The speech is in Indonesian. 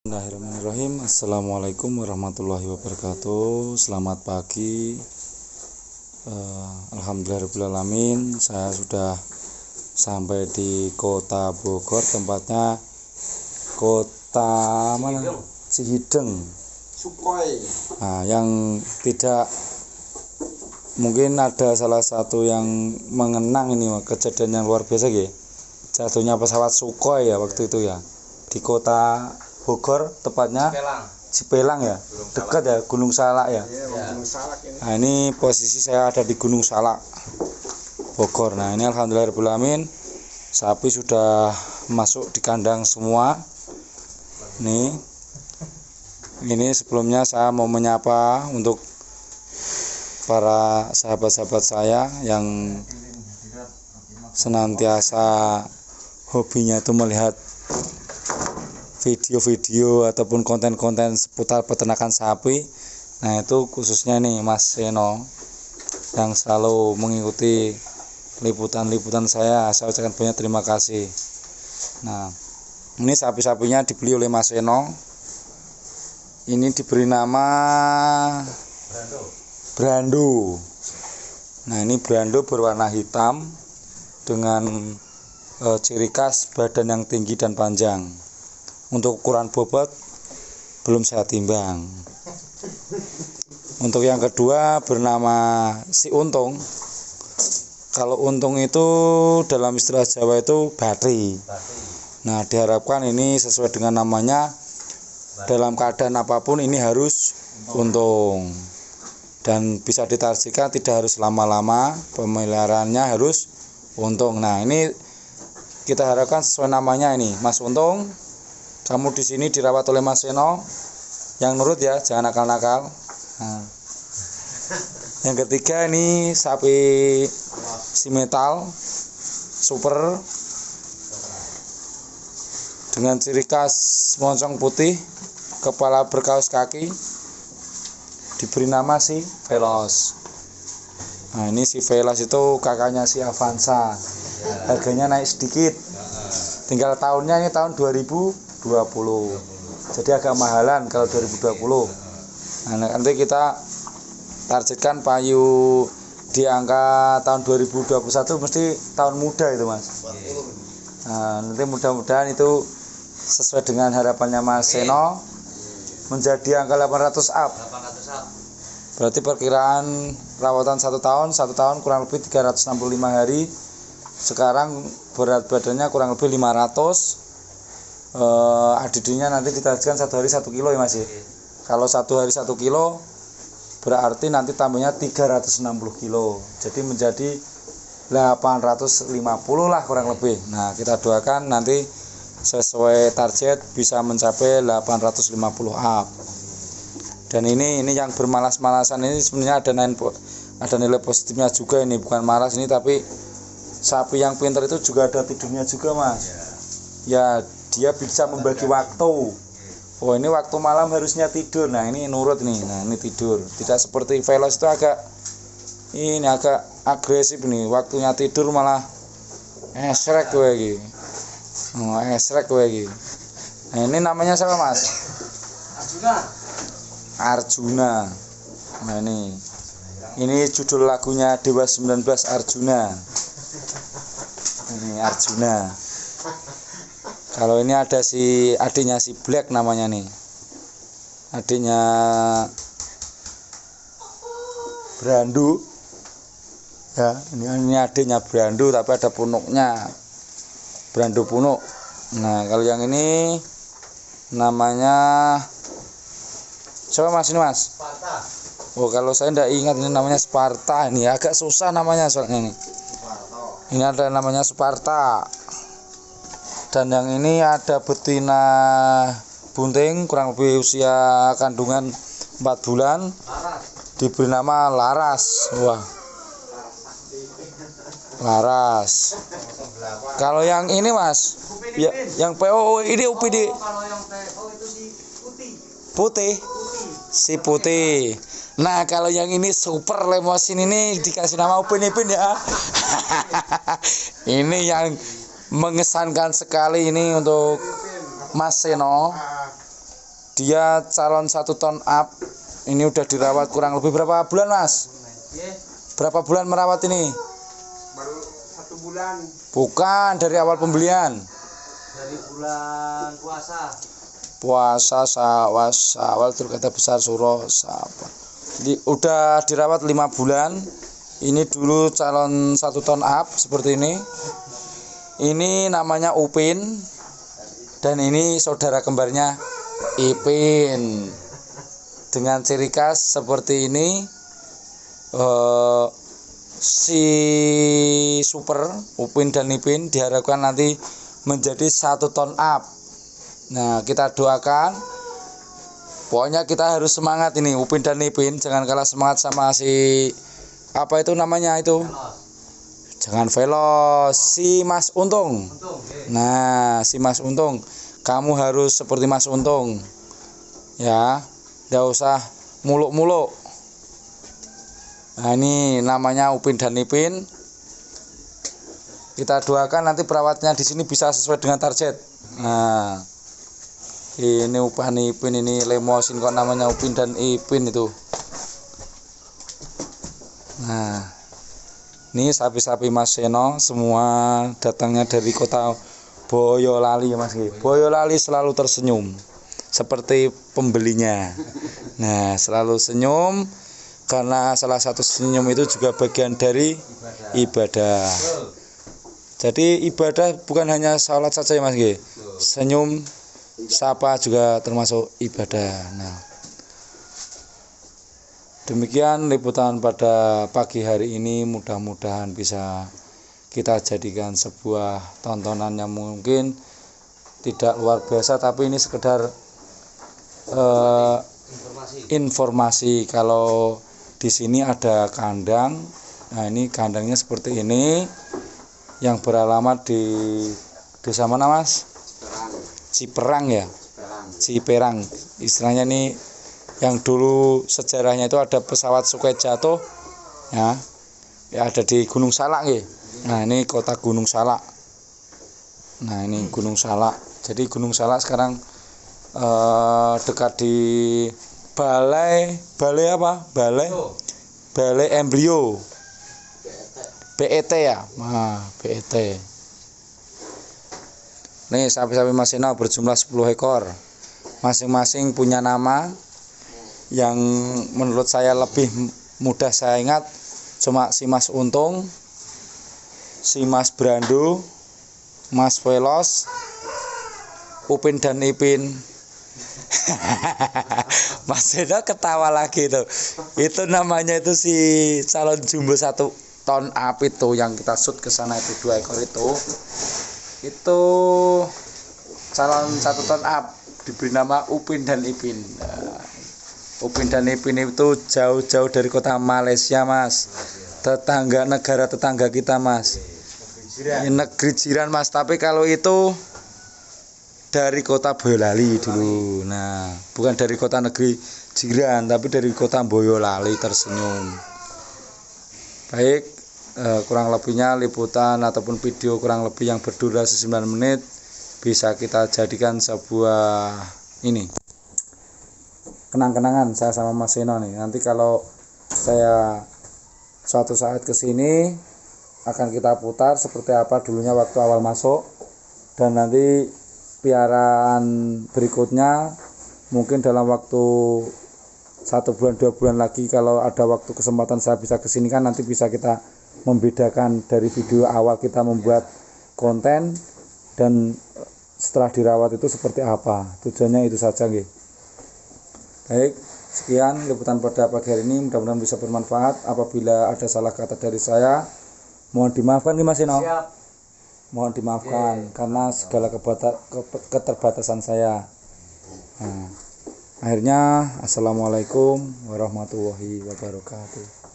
Bismillahirrahmanirrahim. Assalamualaikum warahmatullahi wabarakatuh. Selamat pagi. Alhamdulillahirrahmanirrahim. Saya sudah sampai di kota Bogor, tempatnya kota mana? Cihideng. Sukhoi. Nah, yang tidak mungkin ada salah satu yang mengenang ini kejadian yang luar biasa ya. Jatuhnya pesawat Sukhoi ya waktu itu ya. Di kota Bogor, tepatnya Cipelang ya, dekat ya Gunung Salak ya. Gunung Salak ini. Nah ini posisi saya ada di Gunung Salak, Bogor. Nah ini alhamdulillahirobbilalamin, sapi sudah masuk di kandang semua. Ini sebelumnya saya mau menyapa untuk para sahabat-sahabat saya yang senantiasa hobinya itu melihat video-video ataupun konten-konten seputar peternakan sapi. Nah itu khususnya nih Mas Seno yang selalu mengikuti liputan-liputan saya ucapkan banyak terima kasih. Nah ini sapi-sapinya dibeli oleh Mas Seno. Ini diberi nama Brando. Nah ini Brando berwarna hitam dengan ciri khas badan yang tinggi dan panjang. Untuk ukuran bobot belum saya timbang. Untuk yang kedua bernama si Untung. Kalau untung itu dalam istilah Jawa itu batri. Nah diharapkan ini sesuai dengan namanya, dalam keadaan apapun ini harus untung. Dan bisa ditarsikan tidak harus lama-lama, pemeliharaannya harus untung. Nah ini kita harapkan sesuai namanya ini, Mas Untung. Kamu di sini dirawat oleh Mas Seno, yang nurut ya, jangan nakal-nakal. Nah. Yang ketiga ini sapi simetal super dengan ciri khas moncong putih, kepala berkaus kaki, diberi nama si Velos. Nah ini si Velos itu kakaknya si Avanza, harganya naik sedikit, tinggal tahunnya ini tahun 2020, jadi agak mahalan kalau 2020. Nah, nanti kita targetkan payu di angka tahun 2021 mesti tahun muda itu Mas. Nah, nanti mudah-mudahan itu sesuai dengan harapannya Mas Seno menjadi angka 800 up. Berarti perkiraan perawatan 1 tahun kurang lebih 365 hari. Sekarang berat badannya kurang lebih 500. Adidnya nanti ditargetkan 1 hari 1 kilo ya Mas ya. Kalau 1 hari 1 kilo berarti nanti tambahnya 360 kilo. Jadi menjadi 850 lah kurang lebih. Nah kita doakan nanti sesuai target bisa mencapai 850 up. Dan ini yang bermalas-malasan ini sebenarnya ada nilai positifnya juga, ini bukan malas ini, tapi sapi yang pintar itu juga ada tidurnya juga Mas. Ya dia bisa membagi waktu. Oh ini waktu malam harusnya tidur. Nah ini nurut nih. Nah ini tidur. Tidak seperti Velos itu agak agresif nih. Waktunya tidur malah esrek gue lagi. Esrek gue lagi. Nah ini namanya siapa Mas? Arjuna. Nah ini judul lagunya Dewa 19 Arjuna. Ini Arjuna. Kalau ini ada si adiknya si Black namanya nih. Adiknya Brando. Ya, ini adiknya Brando tapi ada punuknya. Brando punuk. Nah, kalau yang ini namanya siapa Mas ini Mas? Sparta. Oh, kalau saya tidak ingat ini namanya Sparta. Ini agak susah namanya soalnya ini. Ini ada namanya Sparta. Dan yang ini ada betina bunting kurang lebih usia kandungan 4 bulan. Diberi nama Laras. Wah. Laras. Kalau yang ini Mas, ya, yang PO ini UPD. Kalau yang PO itu si Putih. Si putih. Nah kalau yang ini super lemosin ini dikasih nama Upin Ipin ya. Ini yang mengesankan sekali ini untuk Mas Seno. Dia calon 1 ton up. Ini udah dirawat kurang lebih berapa bulan, Mas? Berapa bulan merawat ini? Baru 1 bulan. Bukan, dari awal pembelian. Dari bulan Puasa awal kata besar suro sapa. Udah dirawat 5 bulan. Ini dulu calon 1 ton up seperti ini. Ini namanya Upin. Dan ini saudara kembarnya Ipin. Dengan ciri khas seperti ini. Si super Upin dan Ipin diharapkan nanti menjadi 1 ton up. Nah, kita doakan. Pokoknya kita harus semangat ini Upin dan Ipin, jangan kalah semangat sama si apa itu namanya itu. Jangan velos, si Mas Untung. Nah, si Mas Untung, kamu harus seperti Mas Untung. Ya, enggak usah muluk-muluk. Nah, ini namanya Upin dan Ipin. Kita doakan nanti perawatnya di sini bisa sesuai dengan target. Nah, ini Upin Ipin, ini lemosin kok namanya Upin dan Ipin itu. Nah, ini sapi-sapi Mas Seno semua datangnya dari kota Boyolali ya Mas. Boyolali selalu tersenyum seperti pembelinya. Nah, selalu senyum karena salah satu senyum itu juga bagian dari ibadah. Jadi ibadah bukan hanya salat saja ya Mas. Senyum, sapa juga termasuk ibadah. Nah, demikian liputan pada pagi hari ini. Mudah-mudahan bisa kita jadikan sebuah tontonan yang mungkin tidak luar biasa, tapi ini sekedar informasi kalau di sini ada kandang. Nah, ini kandangnya seperti ini yang beralamat di desa mana Mas? Ciperang ya. Ciperang. Istilahnya ini yang dulu sejarahnya itu ada pesawat Sukhoi jatuh ya. Ya ada di Gunung Salak ya. Nah, ini kota Gunung Salak. Nah, ini Gunung Salak. Jadi Gunung Salak sekarang dekat di balai apa? Balai embrio. BET ya. Nah, BET. Nih sapi-sapi Mas Seno berjumlah 10 ekor. Masing-masing punya nama yang menurut saya lebih mudah saya ingat cuma si Mas Untung, si Mas Brando, Mas Velos, Upin dan Ipin. Mas Seno ketawa lagi tuh. Itu namanya itu si calon jumbo 1 ton up itu yang kita shoot ke sana itu 2 ekor itu. Itu calon 1 ton up diberi nama Upin dan Ipin. Upin dan Ipin itu jauh-jauh dari kota Malaysia Mas, negara tetangga kita Mas, negeri jiran Mas. Tapi kalau itu dari kota Boyolali dulu. Nah, bukan dari kota negeri jiran, tapi dari kota Boyolali. Tersenyum. Baik, kurang lebihnya liputan ataupun video kurang lebih yang berdurasi 9 menit bisa kita jadikan sebuah ini kenang-kenangan saya sama Mas Seno nih. Nanti kalau saya suatu saat kesini akan kita putar seperti apa dulunya waktu awal masuk, dan nanti piaraan berikutnya mungkin dalam waktu 1 bulan 2 bulan lagi kalau ada waktu kesempatan saya bisa kesini kan nanti bisa kita membedakan dari video awal kita membuat konten dan setelah dirawat itu seperti apa. Tujuannya itu saja nggih. Baik, sekian liputan pada pagi hari ini, mudah-mudahan bisa bermanfaat. Apabila ada salah kata dari saya mohon dimaafkan nih Mas Seno. Mohon dimaafkan karena segala keterbatasan saya. Nah, akhirnya assalamualaikum warahmatullahi wabarakatuh.